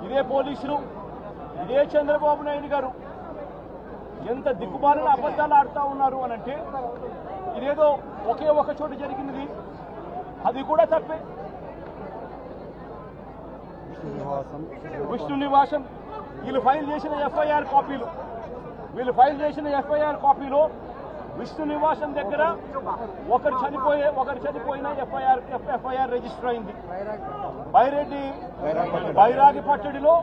ఇదే పోలీసులు, ఇదే చంద్రబాబు నాయుడు గారు ఎంత దిక్కుమాలిన అబద్ధాలు ఆడుతూ ఉన్నారు అనంటే ఇదేదో ఒకే ఒక చోట జరిగినది, అది కూడా తప్పే. విష్ణు నివాసం వీళ్ళు ఫైల్ చేసిన ఎఫ్ఐఆర్ కాపీలో విష్ణు నివాసం దగ్గర ఒకరు చనిపోయిన ఎఫ్ఐఆర్ రిజిస్టర్ అయింది. బైరాగి పట్టడిలో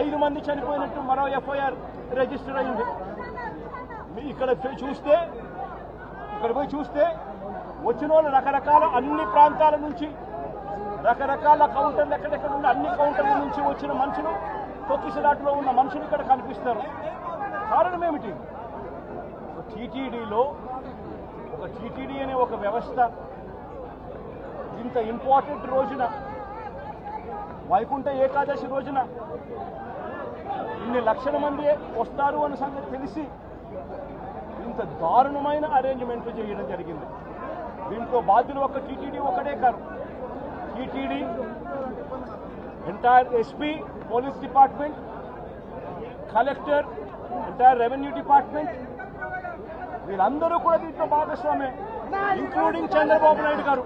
5 మంది చనిపోయినట్టు మరో ఎఫ్ఐఆర్ రిజిస్టర్ అయింది. ఇక్కడ పోయి చూస్తే వచ్చిన వాళ్ళు రకరకాల అన్ని ప్రాంతాల నుంచి, రకరకాల కౌంటర్లు ఎక్కడెక్కడ ఉన్న అన్ని కౌంటర్ల నుంచి వచ్చిన మనుషులు, తొక్కిసలాటలో ఉన్న మనుషులు ఇక్కడ కనిపిస్తారు. కారణం ఏమిటి? టీటీడీ అనే ఒక వ్యవస్థ ఇంత ఇంపార్టెంట్ రోజున, వైకుంఠ ఏకాదశి రోజున ఇన్ని లక్షల మంది వస్తారు అన్న సంగతి తెలిసి ఇంత దారుణమైన అరేంజ్మెంట్లు చేయడం జరిగింది. దీంట్లో బాధ్యులు ఒక టీటీడీ ఒకటే కాదు, TTD, entire SP, police department, collector, entire revenue department, వీళ్ళందరూ కూడా దీంట్లో భాగస్వామే, ఇంక్లూడింగ్ చంద్రబాబు నాయుడు గారు.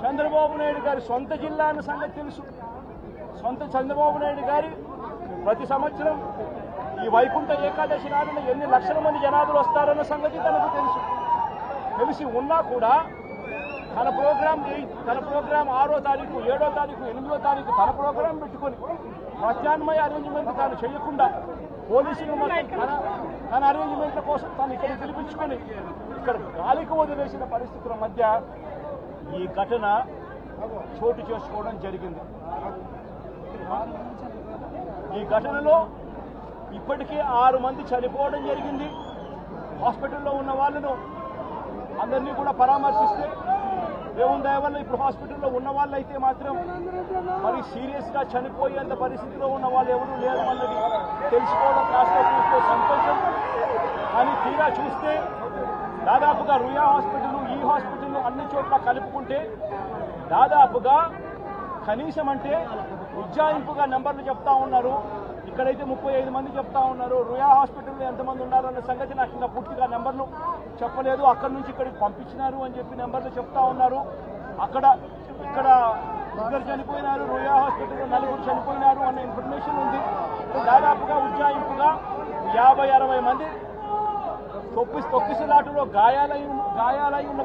చంద్రబాబు నాయుడు గారి సొంత జిల్లా అన్న సంగతి తెలుసు. చంద్రబాబు నాయుడు గారి ప్రతి సంవత్సరం ఈ వైకుంఠ ఏకాదశి నాడున ఎన్ని లక్షల మంది జనాభాలు వస్తారన్న సంగతి తనకు తెలిసి ఉన్నా కూడా తన ప్రోగ్రాం 6వ తారీఖు, 7వ తారీఖు, 8వ తారీఖు తన ప్రోగ్రాం పెట్టుకొని ప్రత్యామ్నాయ అరేంజ్మెంట్ తాను చేయకుండా పోలీసులు తన అరేంజ్మెంట్ల కోసం తాను ఇక్కడ పిలిపించుకొని ఇక్కడ గాలికి వదిలేసిన పరిస్థితుల మధ్య ఈ ఘటన చోటు చేసుకోవడం జరిగింది. ఈ ఘటనలో ఇప్పటికే 6 మంది చనిపోవడం జరిగింది. హాస్పిటల్లో ఉన్న వాళ్ళను అందరినీ కూడా పరామర్శిస్తే దేవుని దయ వల్ల ఇప్పుడు హాస్పిటల్లో ఉన్న వాళ్ళైతే మాత్రం మరి సీరియస్గా చనిపోయేంత పరిస్థితిలో ఉన్న వాళ్ళు ఎవరూ లేరు అన్నది తెలుసుకోవడం కాస్త సంతోషం. కానీ తీరా చూస్తే దాదాపుగా రుయా హాస్పిటల్, ఈ హాస్పిటల్ అన్ని చోట్ల కలుపుకుంటే దాదాపుగా కనీసం అంటే ఉజ్జాయింపుగా నెంబర్లు చెప్తా ఉన్నారు. ఇక్కడైతే 35 మంది చెప్తా ఉన్నారు. రుయా హాస్పిటల్లో ఎంతమంది ఉన్నారు అన్న సంగతి నాకు ఇంకా పూర్తిగా నెంబర్లు చెప్పలేదు. అక్కడి నుంచి ఇక్కడికి పంపించినారు అని చెప్పి నెంబర్లు చెప్తా ఉన్నారు. ఇక్కడ 2 చనిపోయినారు, రుయా హాస్పిటల్లో 4 చనిపోయినారు అన్న ఇన్ఫర్మేషన్ ఉంది. దాదాపుగా ఉజ్జాయింపుగా 50-60 మంది తొక్కిసలాటలో గాయాలై ఉన్న